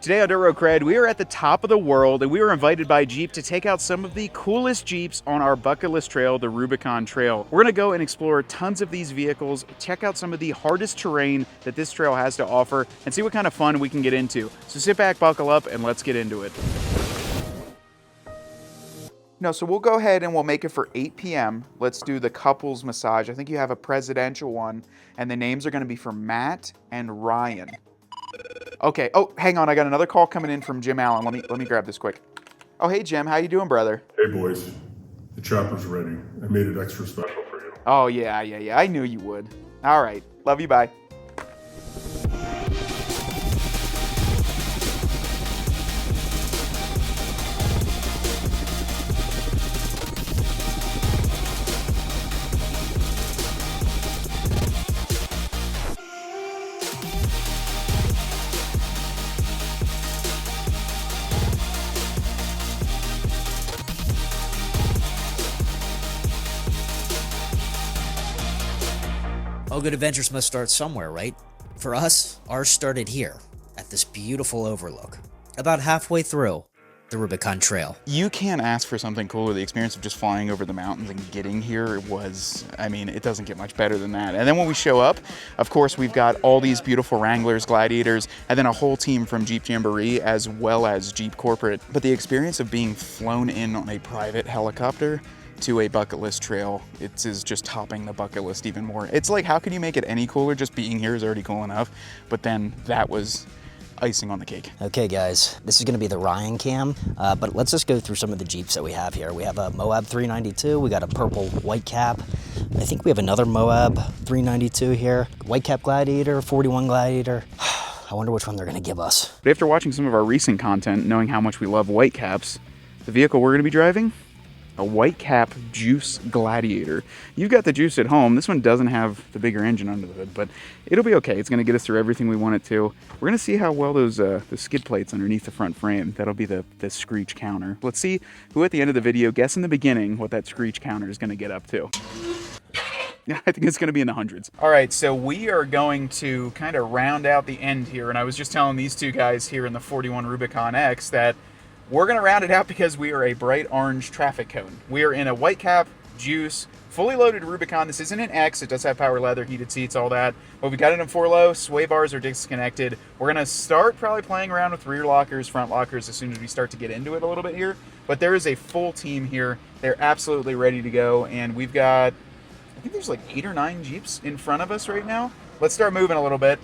Today on Dirt Road CRED, we are at the top of the world, and we were invited by Jeep to take out some of the coolest Jeeps on our bucket list trail, the Rubicon Trail. We're gonna go and explore tons of these vehicles, check out some of the hardest terrain that this trail has to offer, and see what kind of fun we can get into. So sit back, buckle up, and let's get into it. No, so we'll go ahead and we'll make it for 8 p.m. Let's do the couples massage. I think you have a presidential one, and the names are gonna be for Matt and Ryan. Okay. Oh, hang on. I got another call coming in from Jim Allen. Let me grab this quick. Oh, hey Jim, how you doing, brother? Hey boys, the chopper's ready. I made it extra special for you. Oh yeah. I knew you would. All right. Love you. Bye. All good adventures must start somewhere, right? For us, ours started here, at this beautiful overlook, about halfway through the Rubicon Trail. You can't ask for something cooler. The experience of just flying over the mountains and getting here was, I mean, it doesn't get much better than that. And then when we show up, of course, we've got all these beautiful Wranglers, Gladiators, and then a whole team from Jeep Jamboree as well as Jeep Corporate. But the experience of being flown in on a private helicopter to a bucket list trail, it is just topping the bucket list even more. It's like, how can you make it any cooler? Just being here is already cool enough, but then that was icing on the cake. Okay guys, this is gonna be the Ryan cam, but let's just go through some of the Jeeps that we have here. We have a Moab 392, we got a purple white cap. I think we have another Moab 392 here. White cap Gladiator, 41 Gladiator. I wonder which one they're gonna give us. But after watching some of our recent content, knowing how much we love white caps, the vehicle we're gonna be driving, a white cap Juice Gladiator. You've got the Juice at home. This one doesn't have the bigger engine under the hood, but it'll be okay. It's gonna get us through everything we want it to. We're gonna see how well those the skid plates underneath the front frame, that'll be the screech counter. Let's see who at the end of the video guess in the beginning what that screech counter is gonna get up to. I think it's going to be in the hundreds. All right, so we are going to kind of round out the end here, and I was just telling these two guys here in the 41 Rubicon X that we're going to round it out because we are a bright orange traffic cone. We are in a white cap, Juice, fully loaded Rubicon. This isn't an X. It does have power leather, heated seats, all that. But we got it in 4-low. Sway bars are disconnected. We're going to start probably playing around with rear lockers, front lockers as soon as we start to get into it a little bit here. But there is a full team here. They're absolutely ready to go. And we've got, I think there's like 8 or 9 Jeeps in front of us right now. Let's start moving a little bit.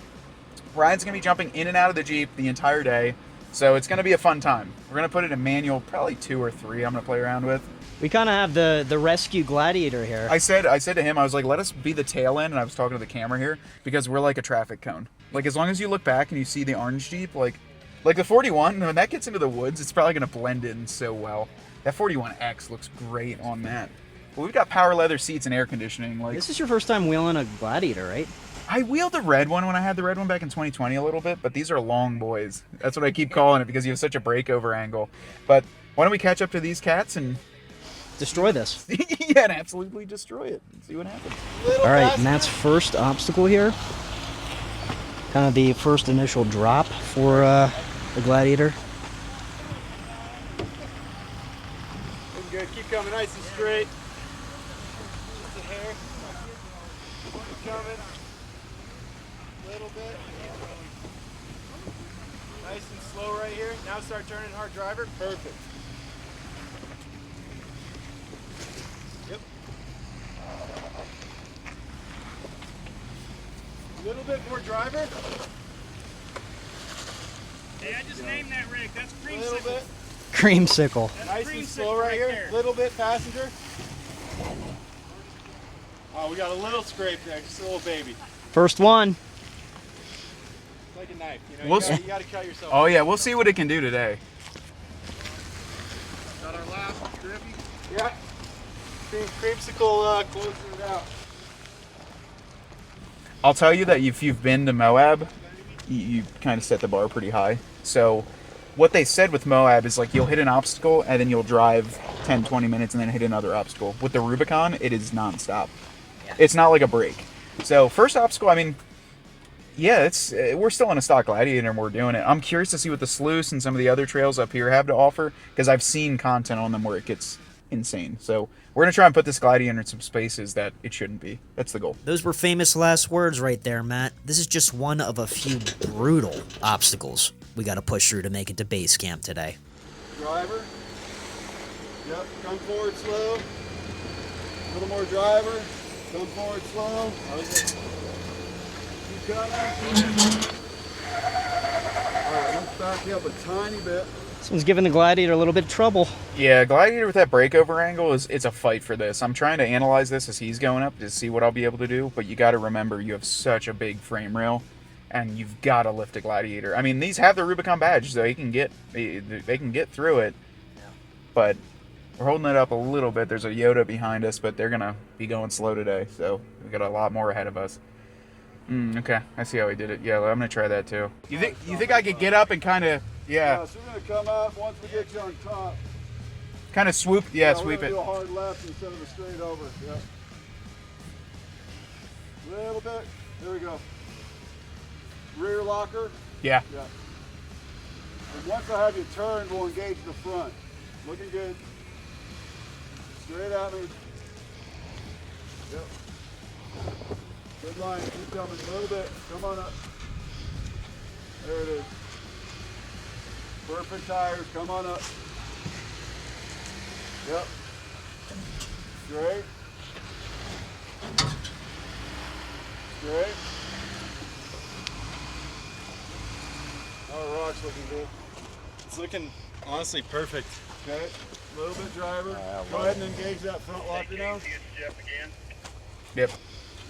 Ryan's going to be jumping in and out of the Jeep the entire day. So it's going to be a fun time. We're going to put it in manual, probably 2 or 3 I'm going to play around with. We kind of have the rescue Gladiator here. I said to him, I was like, let us be the tail end, and I was talking to the camera here, because we're like a traffic cone. Like, as long as you look back and you see the orange Jeep, like the 41, when that gets into the woods, it's probably going to blend in so well. That 41X looks great on that. But we've got power leather seats and air conditioning. Like, This is your first time wheeling a Gladiator, right? I wheeled the red one when I had the red one back in 2020 a little bit, but these are long boys. That's what I keep calling it because you have such a breakover angle. But why don't we catch up to these cats and Destroy this. yeah, and absolutely destroy it and see what happens. All right, Matt's first obstacle here. Kind of the first initial drop for the Gladiator. Looking good. Keep coming nice and straight. Just a hair. Keep coming. A little bit. Nice and slow right here. Now start turning hard driver. Perfect. Yep. A little bit more driver. Hey, I just named that rig. That's A creamsicle. little bit. Creamsicle. That's Nice and creamsicle slow right here. there. Little bit passenger. Oh, we got a little scrape there. Just a little baby. First one. It's like a knife. You know, We'll you gotta cut yourself. Oh yeah, we'll see what it can do today. Got our last drippy. Yeah. Creamsicle closing it out. I'll tell you that if you've been to Moab, you kind of set the bar pretty high. So what they said with Moab is like you'll hit an obstacle and then you'll drive 10, 20 minutes and then hit another obstacle. With the Rubicon, it is nonstop. It's not like a break. So first obstacle, I mean, yeah, it's we're still in a stock Gladiator and we're doing it. I'm curious to see what the sluice and some of the other trails up here have to offer, because I've seen content on them where it gets insane. So we're going to try and put this Gladiator in some spaces that it shouldn't be. That's the goal. Those were famous last words right there, Matt. This is just one of a few brutal obstacles we got to push through to make it to base camp today. Driver. Yep, come forward slow. A little more driver. Come forward slow. Keep coming. Alright, let's back you up a tiny bit. This one's giving the Gladiator a little bit of trouble. Yeah, Gladiator with that breakover angle it's a fight for this. I'm trying to analyze this as he's going up to see what I'll be able to do, but you got to remember you have such a big frame rail, and you've got to lift a Gladiator. I mean, these have the Rubicon badge, so they can get through it, but we're holding it up a little bit. There's a Yoda behind us, but they're gonna be going slow today, so we got a lot more ahead of us. Okay, I see how he did it. Yeah, I'm gonna try that too. You think I could get up and kind of So we're gonna come up once we get you on top. kind of swoop? Yeah, sweep we're it. gonna do a hard left instead of a straight over. Yep. A little bit. There we go. Rear locker. Yeah. Yeah. And once I have you turn, we'll engage the front. Looking good. Straight at me. Yep. Good line. Keep coming a little bit. Come on up. There it is. Perfect tires. Come on up. Yep. Straight. Straight. Oh, rock's looking good. It's looking honestly perfect. Okay. A little bit driver. Go ahead and engage that front locker now. Yep.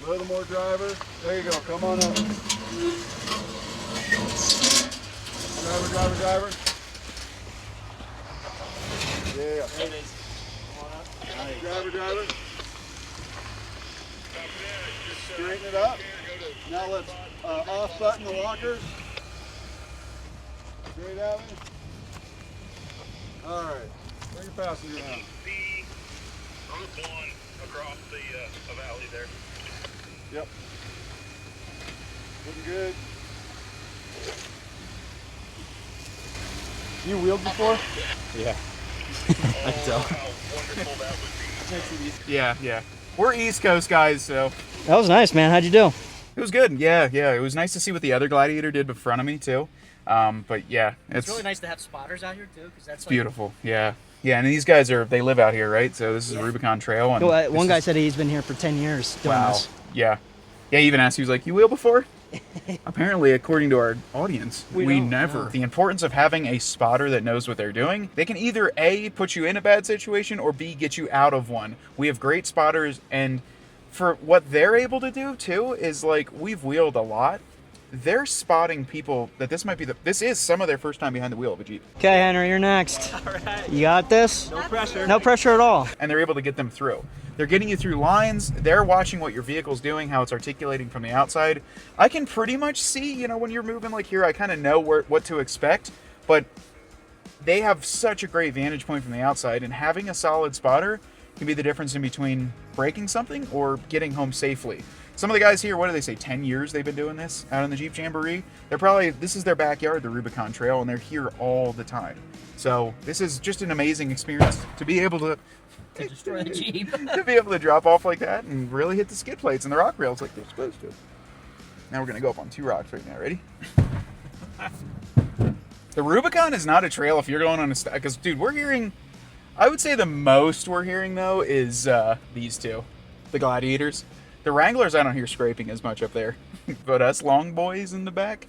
A little more driver. There you go. Come on up. Driver, driver, driver. Yeah. There it is. Come on up. Nice. Driver, driver. Straighten it up. Now let's off button the locker. Straight at me. All right. Bring your passenger down. Group 1 across the valley there. Yep. Looking good. You wheeled before? Yeah. Oh, how wonderful that would be. Yeah. We're East Coast guys, so That was nice, man. How'd you do? it was good. Yeah. It was nice to see what the other Gladiator did in front of me too. But yeah, It's really nice to have spotters out here too, because that's like, beautiful. Yeah, and these guys they live out here, right? So this is Rubicon Trail. And One guy said he's been here for 10 years doing this. Yeah. He even asked, he was like, you wheel before? Apparently, according to our audience, we never. The importance of having a spotter that knows what they're doing. They can either A, put you in a bad situation, or B, get you out of one. We have great spotters, and for what they're able to do too is, like, we've wheeled a lot. They're spotting people that this is some of their first time behind the wheel of a Jeep. Okay, Henry, you're next. All right. You got this? No pressure. No pressure at all. And they're able to get them through. They're getting you through lines. They're watching what your vehicle's doing, how it's articulating from the outside. I can pretty much see, when you're moving like here, I kind of know what to expect, but they have such a great vantage point from the outside, and having a solid spotter can be the difference in between breaking something or getting home safely. Some of the guys here, what do they say, 10 years they've been doing this out in the Jeep Jamboree? This is their backyard, the Rubicon Trail, and they're here all the time. So this is just an amazing experience to be able to destroy the Jeep. to be able to drop off like that and really hit the skid plates and the rock rails like they're supposed to. Now we're going to go up on 2 rocks right now. Ready? The Rubicon is not a trail if you're going on a stack. Because, dude, I would say the most we're hearing, though, is these two. The Gladiators. The Wranglers, I don't hear scraping as much up there. But us long boys in the back,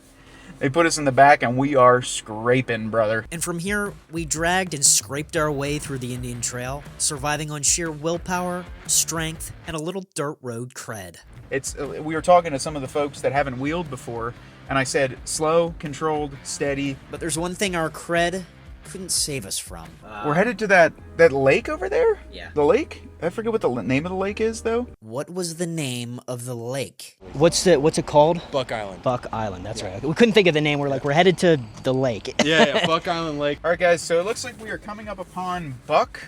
they put us in the back and we are scraping, brother. And from here, we dragged and scraped our way through the Indian Trail, surviving on sheer willpower, strength, and a little dirt road cred. We were talking to some of the folks that haven't wheeled before, and I said, slow, controlled, steady. But there's one thing our cred couldn't save us from. We're headed to that lake over there? Yeah. The lake? I forget what the name of the lake is, though. What was the name of the lake? What's it called? Buck Island. Buck Island, that's right. We couldn't think of the name. We're headed to the lake. Yeah, Buck Island Lake. All right, guys, so it looks like we are coming up upon Buck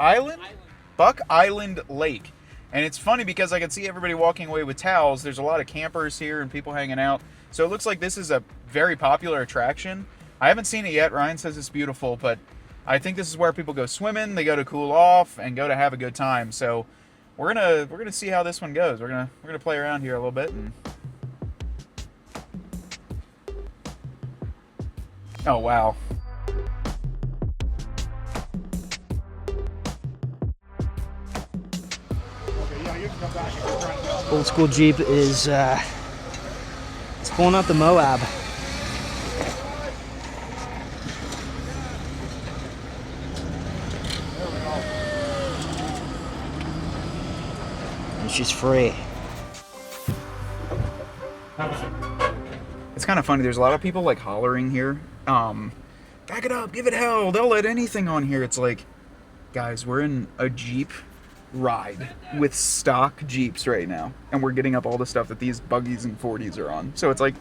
Island? Buck Island Lake. And it's funny because I can see everybody walking away with towels. There's a lot of campers here and people hanging out. So it looks like this is a very popular attraction. I haven't seen it yet. Ryan says it's beautiful, but I think this is where people go swimming, they go to cool off, and go to have a good time. So we're gonna see how this one goes. We're gonna play around here a little bit. And oh wow. Old school Jeep is it's pulling out the Moab. And she's free. It's kind of funny. There's a lot of people like hollering here. Back it up, give it hell. They'll let anything on here. It's like, guys, we're in a Jeep ride with stock Jeeps right now, and we're getting up all the stuff that these buggies and 40s are on. So it's like,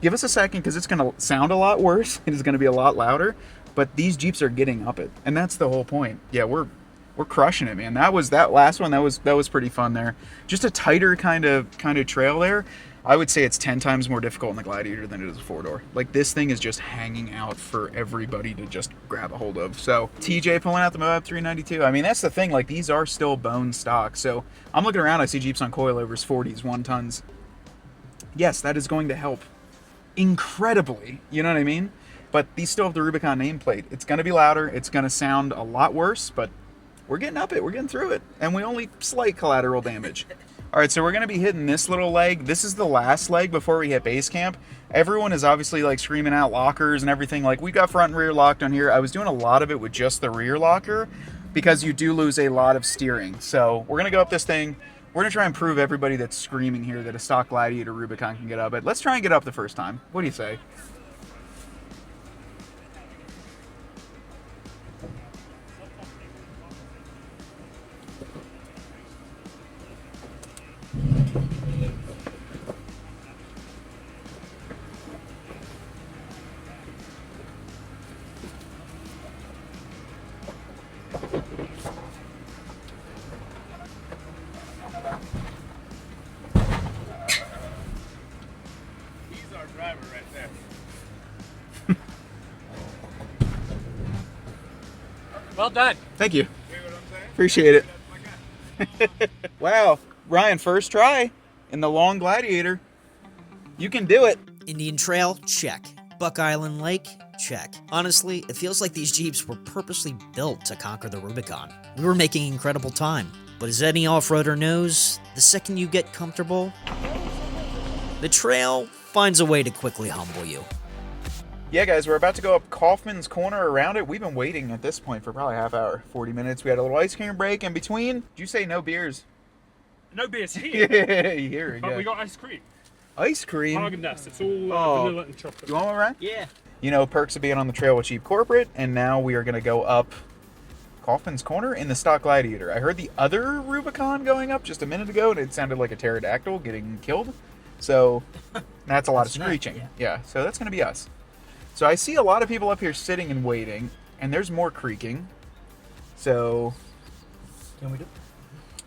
give us a second, because it's going to sound a lot worse. It is going to be a lot louder, but these Jeeps are getting up it, and that's the whole point. Yeah, we're crushing it, man. That last one. That was pretty fun there. Just a tighter kind of trail there. I would say it's 10 times more difficult in the Gladiator than it is a 4-door. Like, this thing is just hanging out for everybody to just grab a hold of. So TJ pulling out the Moab 392. I mean, that's the thing. Like, these are still bone stock. So I'm looking around. I see Jeeps on coilovers, 40s, 1 tons. Yes, that is going to help incredibly. You know what I mean? But these still have the Rubicon nameplate. It's going to be louder. It's going to sound a lot worse, but we're getting up it. We're getting through it. And we only slight collateral damage. All right, so we're going to be hitting this little leg. This is the last leg before we hit base camp. Everyone is obviously like screaming out lockers and everything. Like, we got front and rear locked on here. I was doing a lot of it with just the rear locker because you do lose a lot of steering. So we're going to go up this thing. We're going to try and prove everybody that's screaming here that a stock Gladiator Rubicon can get up it. Let's try and get up the first time. What do you say? Driver right there. Well done. Thank you. Hear what I'm saying? Appreciate it. Wow. Ryan, first try in the long Gladiator. You can do it. Indian Trail, check. Buck Island Lake, check. Honestly, it feels like these Jeeps were purposely built to conquer the Rubicon. We were making incredible time, but as any off-roader knows, the second you get comfortable, the trail finds a way to quickly humble you. Yeah, guys, we're about to go up Kaufman's Corner around it. We've been waiting at this point for probably a half hour, 40 minutes. We had a little ice cream break in between. Did you say no beers? No beers here. Yeah, here. But we got ice cream. Ice cream? Haagen-Dazs. It's all vanilla and chocolate. You want one, Ryan? Yeah. You know, perks of being on the trail with Jeep Corporate, and now we are going to go up Kaufman's Corner in the stock Gladiator. I heard the other Rubicon going up just a minute ago, and it sounded like a pterodactyl getting killed. So that's a lot of screeching. Yeah, so that's going to be us. So I see a lot of people up here sitting and waiting, and there's more creaking. So, Can we do?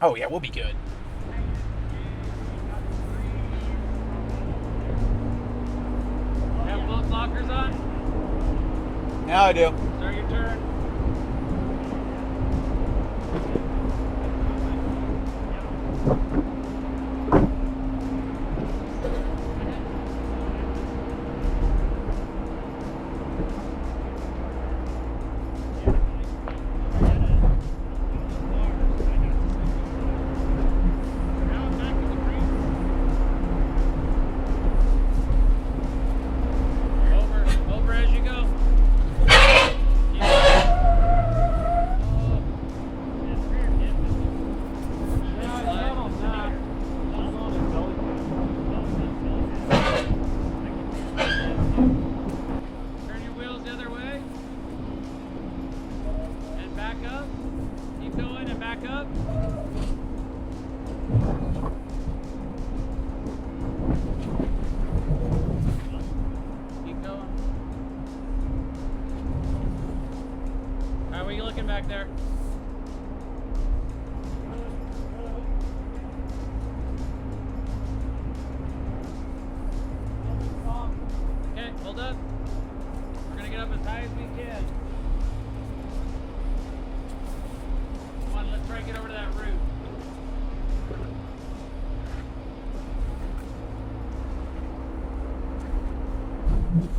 oh yeah, we'll be good. Have both lockers on? Now I do. Start your turn. Over as you go. Turn your wheels the other way. And back up. Keep going and back up. Keep going. How are you looking back there? high as we can. Come on, let's try to get over to that root.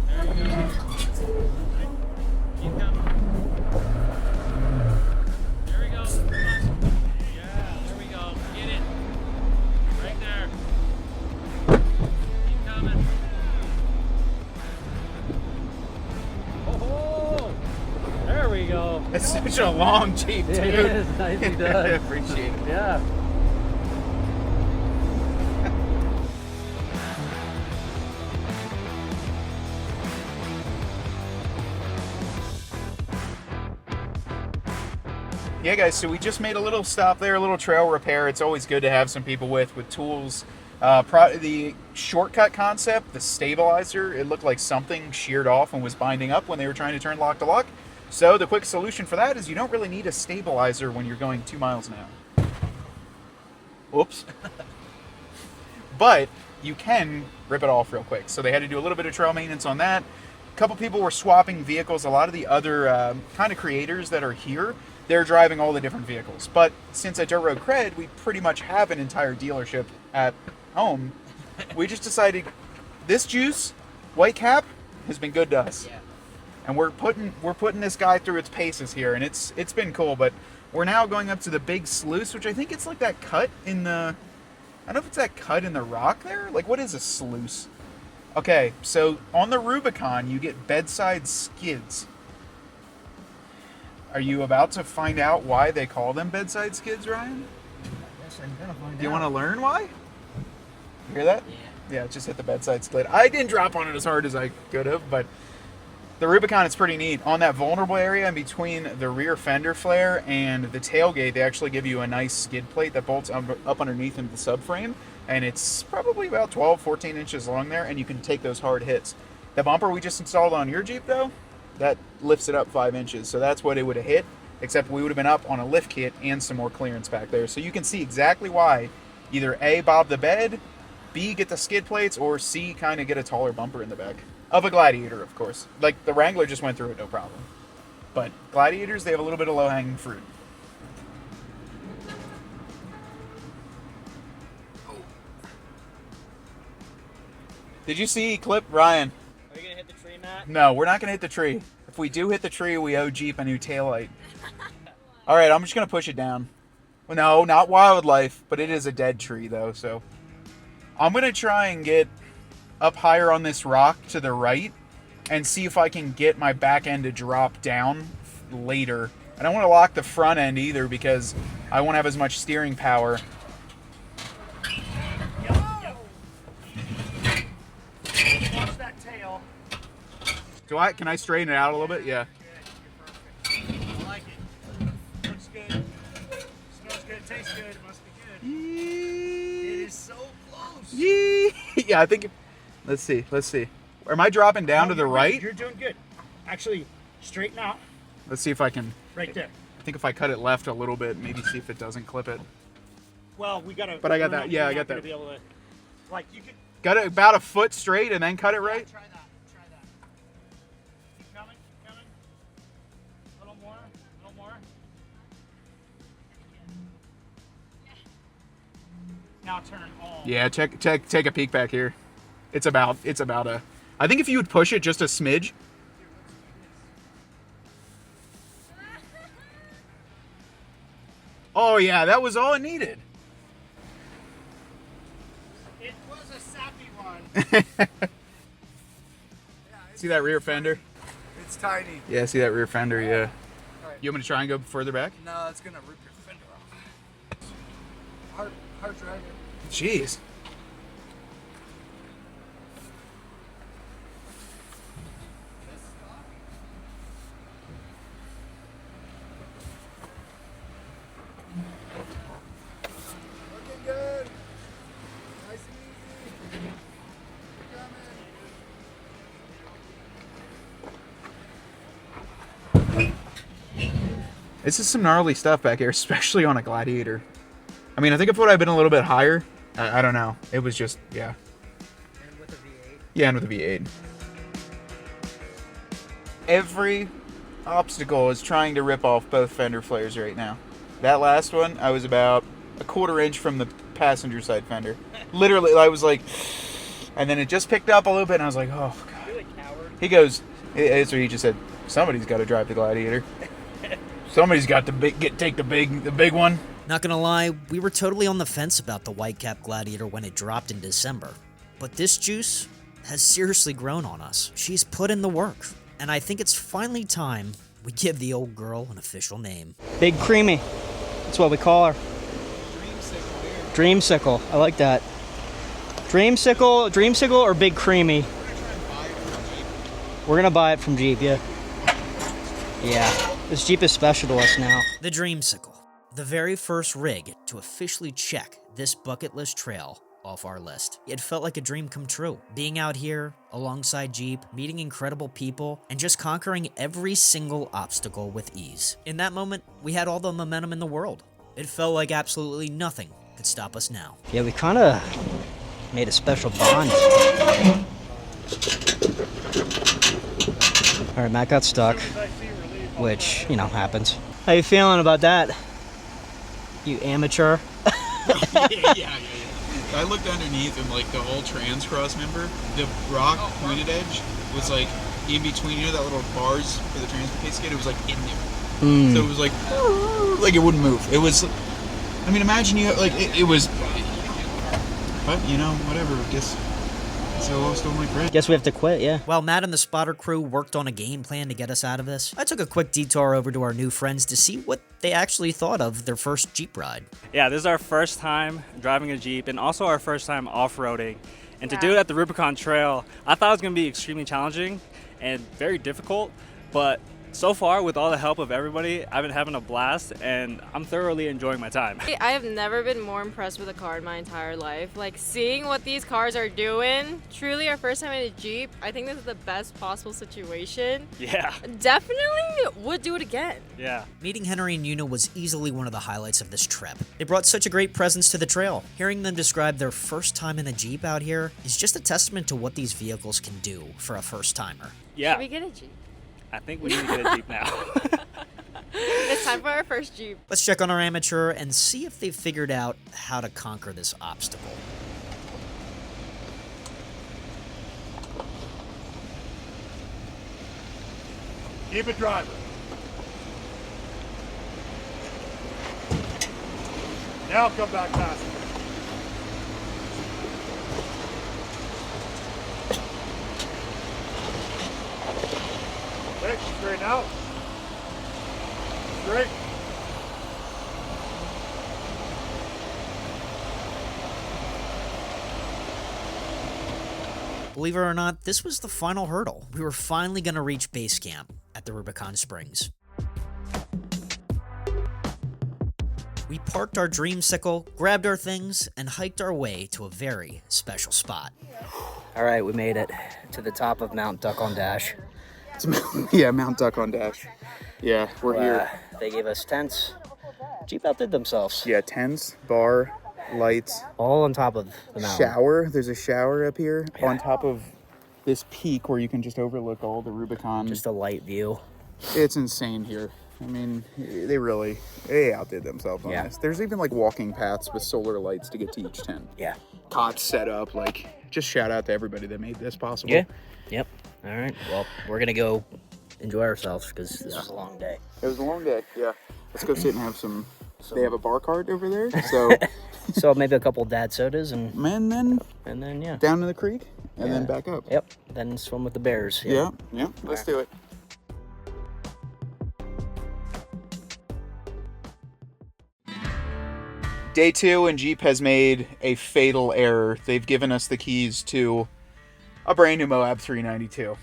There you go. Keep coming. There we go. Come on. Yeah, there we go. Get it. Right there. Keep coming. Oh, there we go. It's such a long Jeep, dude. It is. Nicely done. I appreciate it. Yeah. Yeah, guys, so we just made a little stop there, a little trail repair. It's always good to have some people with tools. The shortcut concept, the stabilizer, it looked like something sheared off and was binding up when they were trying to turn lock to lock. So the quick solution for that is you don't really need a stabilizer when you're going 2 miles an hour. Oops. But you can rip it off real quick. So they had to do a little bit of trail maintenance on that. A couple people were swapping vehicles. A lot of the other kind of creators that are here, they're driving all the different vehicles. But since at Dirt Road CRED, we pretty much have an entire dealership at home, we just decided this juice, white cap, has been good to us. Yeah. And we're putting this guy through its paces here, and it's been cool. But we're now going up to the big sluice, which I think it's like that cut in the, I don't know if it's that cut in the rock there. Like, what is a sluice? Okay, so on the Rubicon, you get bedside skids. Are you about to find out why they call them bedside skids, Ryan? Yes, I'm gonna find Do you want to learn why? You hear that? Yeah, it just hit the bedside skid. I didn't drop on it as hard as I could have, but the Rubicon is pretty neat. On that vulnerable area in between the rear fender flare and the tailgate, they actually give you a nice skid plate that bolts up underneath into the subframe, and it's probably about 12, 14 inches long there, and you can take those hard hits. The bumper we just installed on your Jeep, though, that lifts it up 5 inches, so that's what it would have hit, except we would have been up on a lift kit and some more clearance back there. So you can see exactly why either A, bob the bed, B, get the skid plates, or C, kind of get a taller bumper in the back. Of a Gladiator, of course. Like, the Wrangler just went through it, no problem. But Gladiators, they have a little bit of low-hanging fruit. Did you see clip Ryan? Are you gonna hit the tree, Matt? No, we're not going to hit the tree. If we do hit the tree, we owe Jeep a new taillight. All right, I'm just going to push it down. Well, no, not wildlife, but it is a dead tree, though, so. I'm going to try and get up higher on this rock to the right and see if I can get my back end to drop down later. I don't want to lock the front end either because I won't have as much steering power. Watch that tail. Can I straighten it out a little bit? Yeah. I like it. Looks good. Smells good. Tastes good. It must be good. It is so close. Yeah, I think. Let's see. Am I dropping down to the right? You're doing good. Actually, straighten out. Let's see if I can. Right there. I think if I cut it left a little bit, maybe see if it doesn't clip it. Well, we gotta. But I got we're that. not- Yeah, we're I got not gonna that. Be able to, like you could. Got it about a foot straight and then cut it right? Try that. Try that. Keep coming. Keep coming. A little more. A little more. Now turn all. Yeah, take a peek back here. It's about a. I think if you would push it just a smidge. Oh yeah, that was all it needed. It was a sappy one. See that rear fender? It's tiny. Yeah, see that rear fender, yeah. You want me to try and go further back? No, it's gonna rip your fender off. Hard driving. Jeez. Looking good. Nice and easy. Coming. This is some gnarly stuff back here, especially on a Gladiator. I mean, I think if it would have been a little bit higher, I don't know. It was just, yeah. And with a V8. Yeah, and with a V8. Every obstacle is trying to rip off both fender flares right now. That last one, I was about a 1/4 inch from the passenger side fender. Literally, I was like, and then it just picked up a little bit, and I was like, oh god. He goes, that's what he just said. Somebody's got to drive the Gladiator. Somebody's got to take the big one. Not gonna lie, we were totally on the fence about the Whitecap Gladiator when it dropped in December. But this juice has seriously grown on us. She's put in the work, and I think it's finally time we give the old girl an official name. Big Creamy. That's what we call her. Dreamsicle. I like that. Dreamsicle or Big Creamy? We're gonna buy it from Jeep, yeah. Yeah, this Jeep is special to us now. The Dreamsicle, the very first rig to officially check this bucket list trail off our list. It felt like a dream come true. Being out here alongside Jeep, meeting incredible people, and just conquering every single obstacle with ease. In that moment, we had all the momentum in the world. It felt like absolutely nothing could stop us now. Yeah, we kind of made a special bond. All right, Matt got stuck, which, you know, happens. How you feeling about that, you amateur? Yeah. I looked underneath and like the whole trans cross member, the rock pointed edge was like in between, you know, that little bars for the trans skate, it was like in there. So it was like it wouldn't move. It was, I mean, imagine you like it was, but you know, whatever. Guess I lost all my credit. Guess we have to quit, yeah. While Matt and the spotter crew worked on a game plan to get us out of this, I took a quick detour over to our new friends to see what they actually thought of their first Jeep ride. Yeah, this is our first time driving a Jeep and also our first time off-roading. And to do it at the Rubicon Trail, I thought it was going to be extremely challenging and very difficult, but so far, with all the help of everybody, I've been having a blast, and I'm thoroughly enjoying my time. I have never been more impressed with a car in my entire life. Like, seeing what these cars are doing, truly our first time in a Jeep, I think this is the best possible situation. Yeah. Definitely would do it again. Yeah. Meeting Henry and Yuna was easily one of the highlights of this trip. They brought such a great presence to the trail. Hearing them describe their first time in a Jeep out here is just a testament to what these vehicles can do for a first-timer. Yeah. Should we get a Jeep? I think we need to get a Jeep now. It's time for our first Jeep. Let's check on our amateur and see if they've figured out how to conquer this obstacle. Keep it driving. Now come back faster. Okay, straighten out. Straight. Believe it or not, this was the final hurdle. We were finally going to reach base camp at the Rubicon Springs. We parked our Dreamsicle, grabbed our things, and hiked our way to a very special spot. All right, we made it to the top of Mount Duck on Dash. Yeah, Mount Duck on Dash. Yeah, we're here. They gave us tents. Jeep outdid themselves. Yeah, tents, bar, lights. All on top of the mountain. Shower. There's a shower up here on top of this peak where you can just overlook all the Rubicon. Just a light view. It's insane here. I mean, they outdid themselves on this. There's even like walking paths with solar lights to get to each tent. Yeah. Cots set up. Like, just shout out to everybody that made this possible. Yeah. Yep. All right. Well, we're gonna go enjoy ourselves because this was a long day. It was a long day. Yeah. Let's go sit and have some. They have a bar cart over there, so. So maybe a couple dad sodas and then yeah, down to the creek and then back up. Yep. Then swim with the bears. Yeah. Let's do it. Day 2 and Jeep has made a fatal error. They've given us the keys to a brand new Moab 392.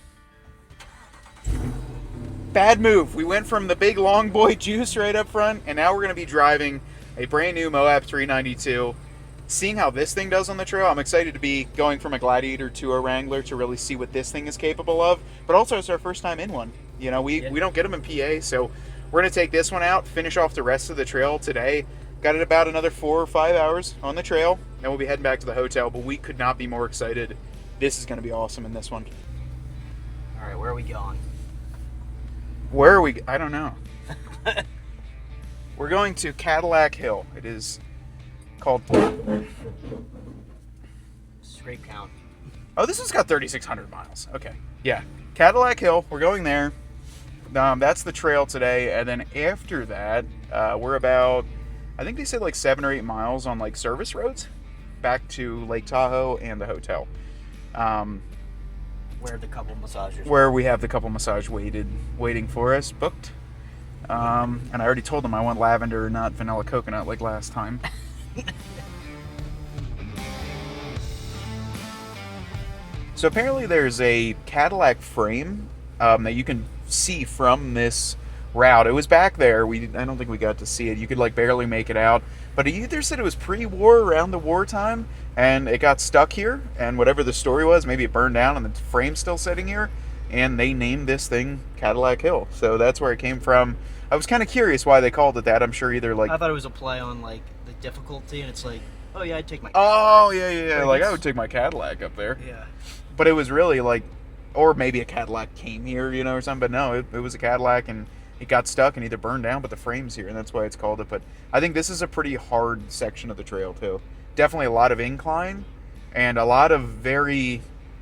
Bad move. We went from the big long boy juice right up front, and now we're going to be driving a brand new Moab 392. Seeing how this thing does on the trail, I'm excited to be going from a Gladiator to a Wrangler to really see what this thing is capable of. But also, it's our first time in one. You know, we don't get them in PA, so we're going to take this one out, finish off the rest of the trail today. Got it about another 4 or 5 hours on the trail, and we'll be heading back to the hotel, but we could not be more excited. This is going to be awesome in this one. All right, where are we going? Where are we? I don't know. We're going to Cadillac Hill. It is called... Scrape count. Oh, this has got 3,600 miles. Okay. Yeah. Cadillac Hill. We're going there. That's the trail today. And then after that, we're about, I think they said like 7 or 8 miles on like service roads back to Lake Tahoe and the hotel. Where the couple massages. Where we have the couple massage waiting for us, booked. And I already told them I want lavender, not vanilla coconut like last time. So apparently there's a Cadillac frame that you can see from this route. It was back there. I don't think we got to see it. You could like barely make it out. But he either said it was pre-war, around the wartime, and it got stuck here, and whatever the story was, maybe it burned down and the frame's still sitting here, and they named this thing Cadillac Hill. So that's where it came from. I was kind of curious why they called it that. I'm sure either like... I thought it was a play on like the difficulty, and it's like, oh yeah, I'd take my Oh, yeah. Like I would take my Cadillac up there. Yeah. But it was really like, or maybe a Cadillac came here, you know, or something. But no, it was a Cadillac, and it got stuck and either burned down, but the frame's here, and that's why it's called it. But I think this is a pretty hard section of the trail, too. Definitely a lot of incline, and a lot of there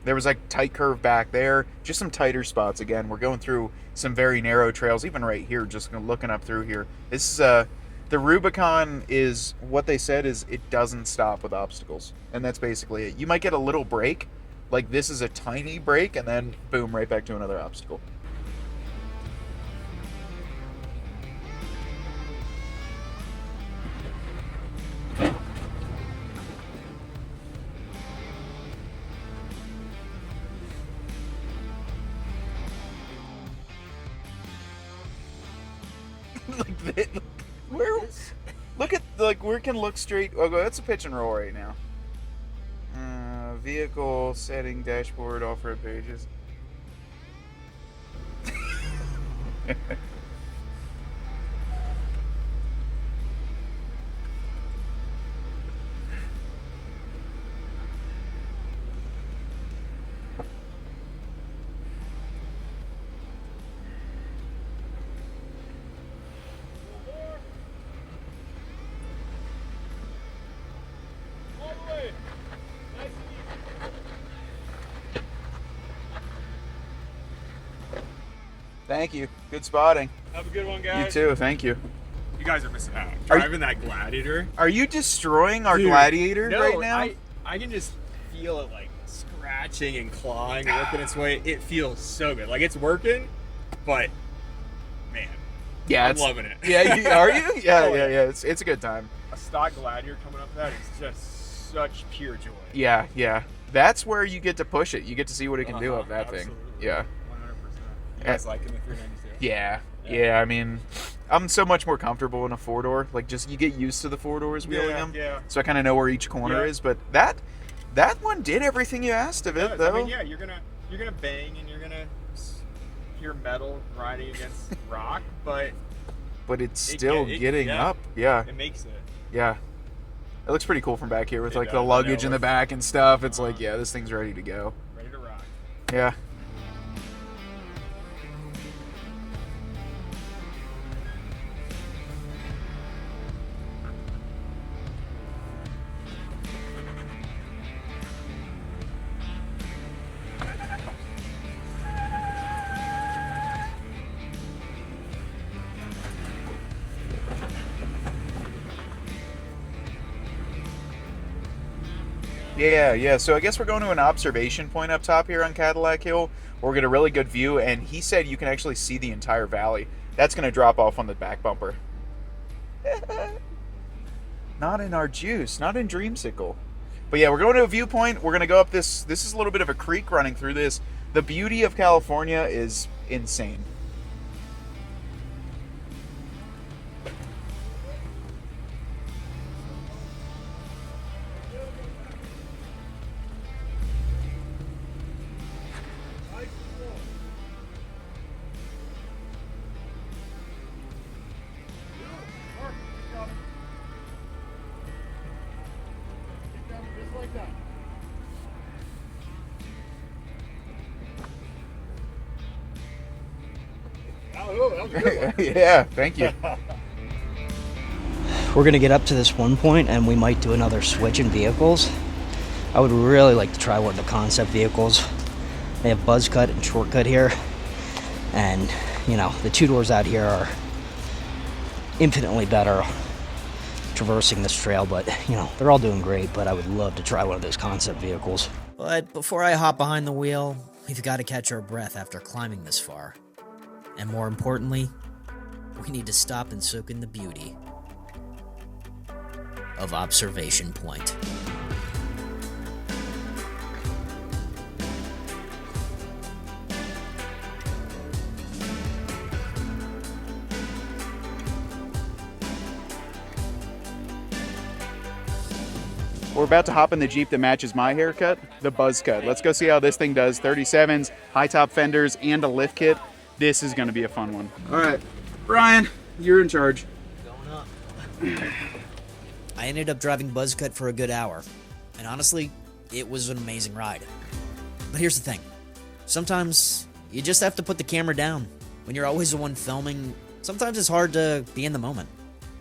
was like tight curve back there, just some tighter spots. Again, we're going through some very narrow trails, even right here, just looking up through here. This is, the Rubicon is, what they said is it doesn't stop with obstacles, and that's basically it. You might get a little break, like this is a tiny break, and then boom, right back to another obstacle. Look at, like, we can look straight. Oh, that's a pitch and roll right now. Vehicle setting, dashboard, off-road pages. Thank you. Good spotting. Have a good one, guys. You too. Thank you. You guys are missing out. Driving that Gladiator. Are you destroying our Dude, Gladiator no, right now? I can just feel it like scratching and clawing, working its way. It feels so good. Like it's working, but man, yeah, I'm loving it. Yeah, are you? Yeah, Oh, yeah. It's a good time. A stock Gladiator coming up that is just such pure joy. Yeah. That's where you get to push it. You get to see what it can do of that absolutely. thing. Yeah. 100%. You guys liking the 392? Yeah. I mean, I'm so much more comfortable in a 4-door. Like, just you get used to the 4-doors wheeling them. Yeah. So I kind of know where each corner is. But that one did everything you asked of it, though. I mean, yeah, you're gonna bang and you're gonna hear metal grinding against rock, but it's still getting up. Yeah. It makes it. Yeah. It looks pretty cool from back here with It like the does, luggage yeah, in the back and stuff. It's like, yeah, this thing's ready to go. Ready to rock. Yeah. Yeah. So I guess we're going to an observation point up top here on Cadillac Hill. We're going to get a really good view, and he said you can actually see the entire valley. That's going to drop off on the back bumper. Not in our juice, not in Dreamsicle. But yeah, we're going to a viewpoint. We're going to go up this. This is a little bit of a creek running through this. The beauty of California is insane. Oh, that was a good one. Yeah, thank you. We're going to get up to this one point and we might do another switch in vehicles. I would really like to try one of the concept vehicles. They have buzz cut and shortcut here. And, you know, the two doors out here are infinitely better traversing this trail, but, you know, they're all doing great, but I would love to try one of those concept vehicles. But before I hop behind the wheel, we've got to catch our breath after climbing this far. And more importantly, we need to stop and soak in the beauty of Observation Point. We're about to hop in the Jeep that matches my haircut, the Buzz Cut. Let's go see how this thing does. 37s, high top fenders, and a lift kit. This is going to be a fun one. All right, Brian, you're in charge. Going up. I ended up driving Buzz Cut for a good hour, and honestly, it was an amazing ride. But here's the thing. Sometimes you just have to put the camera down. When you're always the one filming, sometimes it's hard to be in the moment.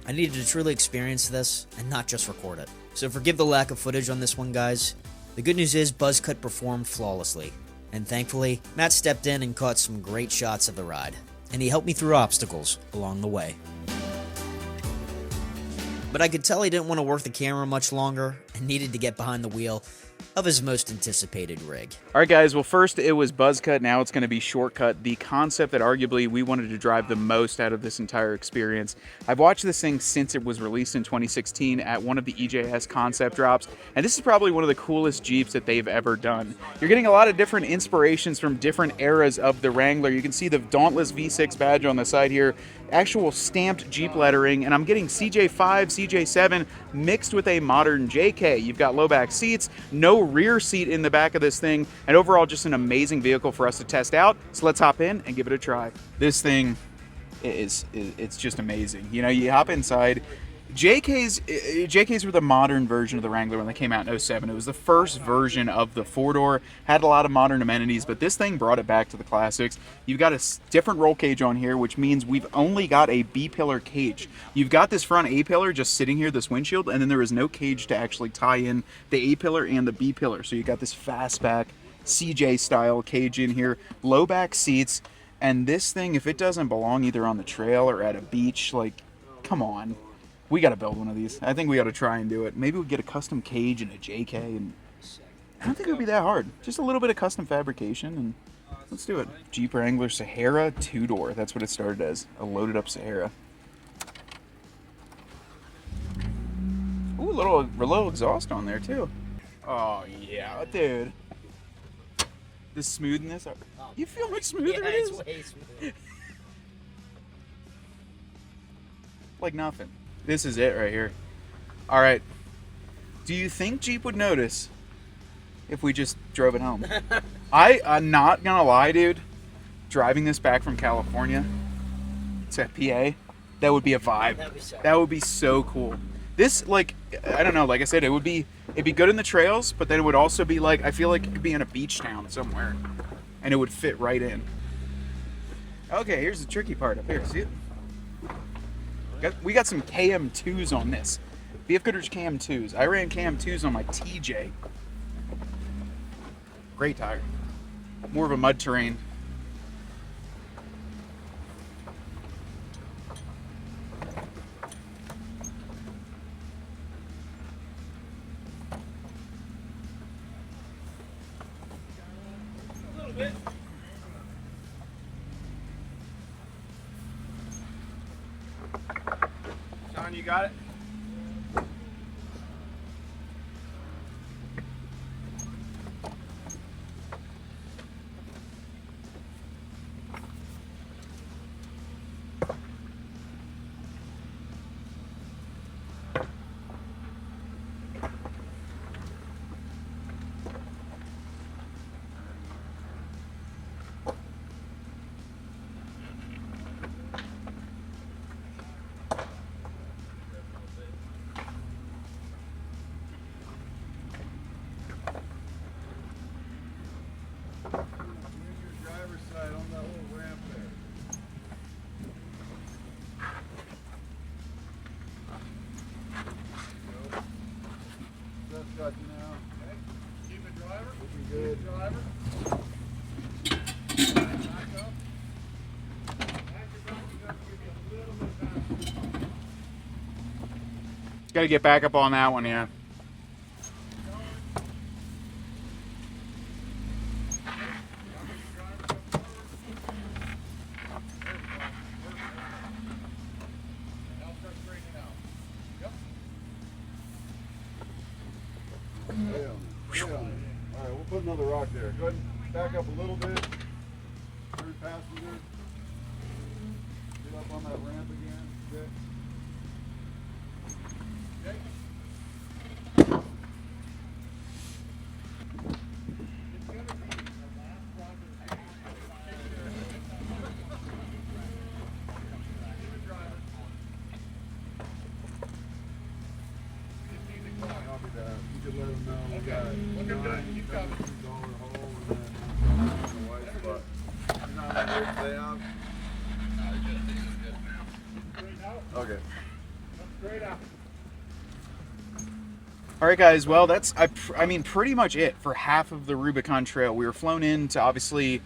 I needed to truly experience this and not just record it. So forgive the lack of footage on this one, guys. The good news is Buzz Cut performed flawlessly. And thankfully, Matt stepped in and caught some great shots of the ride. And he helped me through obstacles along the way. But I could tell he didn't want to work the camera much longer and needed to get behind the wheel of his most anticipated rig. All right, guys. Well, first it was Buzz Cut. Now it's going to be Shortcut, the concept that arguably we wanted to drive the most out of this entire experience. I've watched this thing since it was released in 2016 at one of the EJS concept drops, and this is probably one of the coolest Jeeps that they've ever done. You're getting a lot of different inspirations from different eras of the Wrangler. You can see the Dauntless V6 badge on the side here, actual stamped Jeep lettering, and I'm getting CJ5, CJ7 mixed with a modern JK. You've got low back seats, no rear seat in the back of this thing, and overall just an amazing vehicle for us to test out. So let's hop in and give it a try. This thing it's just amazing. You know, you hop inside. JKs were the modern version of the Wrangler when they came out in 07. It was the first version of the four-door, had a lot of modern amenities, but this thing brought it back to the classics. You've got a different roll cage on here, which means we've only got a B-pillar cage. You've got this front A-pillar just sitting here, this windshield, and then there is no cage to actually tie in the A-pillar and the B-pillar. So you got this fastback CJ-style cage in here, low back seats, and this thing, if it doesn't belong either on the trail or at a beach, like, come on. We got to build one of these. I think we got to try and do it. Maybe we'll get a custom cage and a JK, and I don't think it would be that hard. Just a little bit of custom fabrication, and let's do it. Jeep Wrangler Sahara 2-door. That's what it started as, a loaded up Sahara. Ooh, a little exhaust on there too. Oh yeah, dude. The smoothness. You feel much smoother? Yeah, it's way smoother. Like nothing. This is it right here. All right. Do you think Jeep would notice if we just drove it home? I'm not gonna lie, dude. Driving this back from California to PA, that would be a vibe. That would be so cool. This, like, I don't know. Like I said, it'd be good in the trails, but then it would also be like, I feel like it could be in a beach town somewhere, and it would fit right in. Okay, here's the tricky part up here. See it? We got some KM2s on this. BF Goodrich KM2s. I ran KM2s on my TJ. Great tire. More of a mud terrain. A little bit. John, you got it? Got to get back up on that one, yeah. All right, we'll put another rock there. Go ahead and back up a little bit. Turn passenger. Get up on that ramp again. Okay. Copy that. You can let them know we got $9 hole and then the white spot. You're not on the way out? Okay. Straight up. All right, guys. Well, that's I mean pretty much it for half of the Rubicon Trail. We were flown in to obviously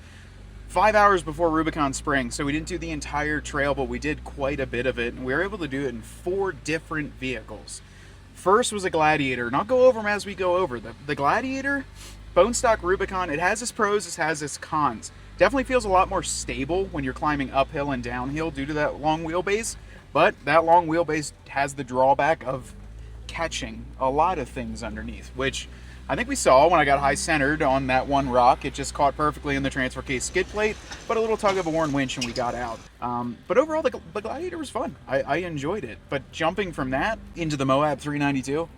5 hours before Rubicon Spring, so we didn't do the entire trail, but we did quite a bit of it, and we were able to do it in 4 different vehicles. First was a Gladiator, and I'll go over them as we go over. The Gladiator, bone stock Rubicon, it has its pros, it has its cons. Definitely feels a lot more stable when you're climbing uphill and downhill due to that long wheelbase, but that long wheelbase has the drawback of catching a lot of things underneath, which I think we saw when I got high centered on that one rock. It just caught perfectly in the transfer case skid plate, but a little tug of a war and winch and we got out. But overall, the Gladiator was fun. I enjoyed it. But jumping from that into the Moab 392,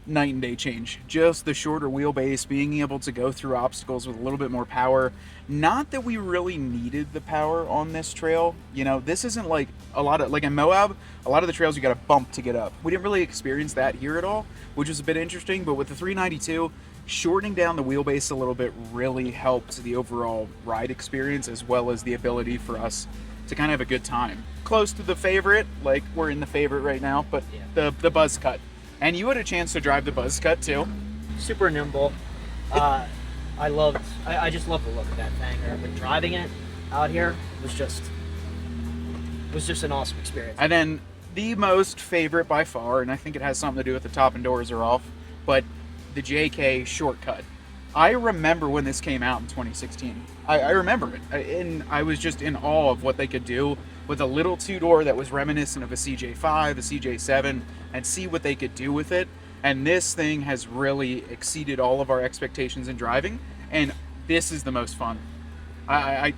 night and day change. Just the shorter wheelbase, being able to go through obstacles with a little bit more power. Not that we really needed the power on this trail. You know, this isn't like like in Moab, a lot of the trails you got to bump to get up. We didn't really experience that here at all, which was a bit interesting. But with the 392, shortening down the wheelbase a little bit really helped the overall ride experience, as well as the ability for us to kind of have a good time. Close to the favorite, like we're in the favorite right now, but the Buzz Cut. And you had a chance to drive the Buzz Cut too. Super nimble. I just love the look of that thing. But driving it out here was just an awesome experience. And then the most favorite by far, and I think it has something to do with the top and doors are off, but the JK Shortcut. I remember when this came out in 2016. I remember it, and I was just in awe of what they could do with a little 2-door that was reminiscent of a CJ5, a CJ7, and see what they could do with it. And this thing has really exceeded all of our expectations in driving, and this is the most fun. I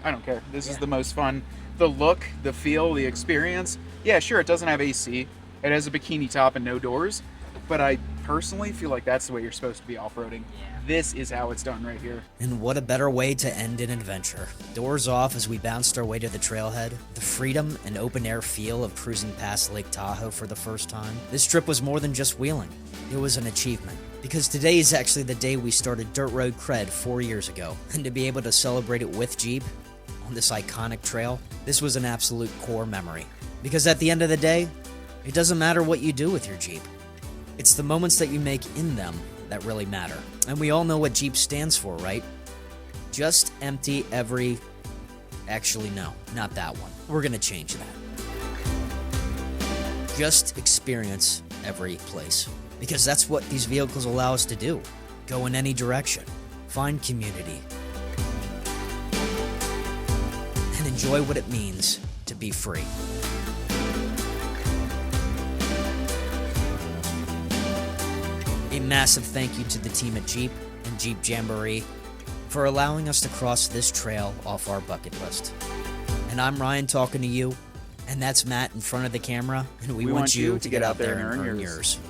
don't care. This is the most fun. The look, the feel, the experience. Yeah, sure, it doesn't have AC. It has a bikini top and no doors, but I personally feel like that's the way you're supposed to be off-roading. This is how it's done right here. And what a better way to end an adventure. Doors off as we bounced our way to the trailhead, the freedom and open air feel of cruising past Lake Tahoe for the first time. This trip was more than just wheeling. It was an achievement. Because today is actually the day we started Dirt Road CRED 4 years ago. And to be able to celebrate it with Jeep on this iconic trail, this was an absolute core memory. Because at the end of the day, it doesn't matter what you do with your Jeep. It's the moments that you make in them that really matter. And we all know what Jeep stands for, right? Just empty every... Actually, no, not that one. We're gonna change that. Just experience every place. Because that's what these vehicles allow us to do. Go in any direction. Find community. And enjoy what it means to be free. A massive thank you to the team at Jeep and Jeep Jamboree for allowing us to cross this trail off our bucket list. And I'm Ryan talking to you, and that's Matt in front of the camera, and we want you to get out there and earn yours.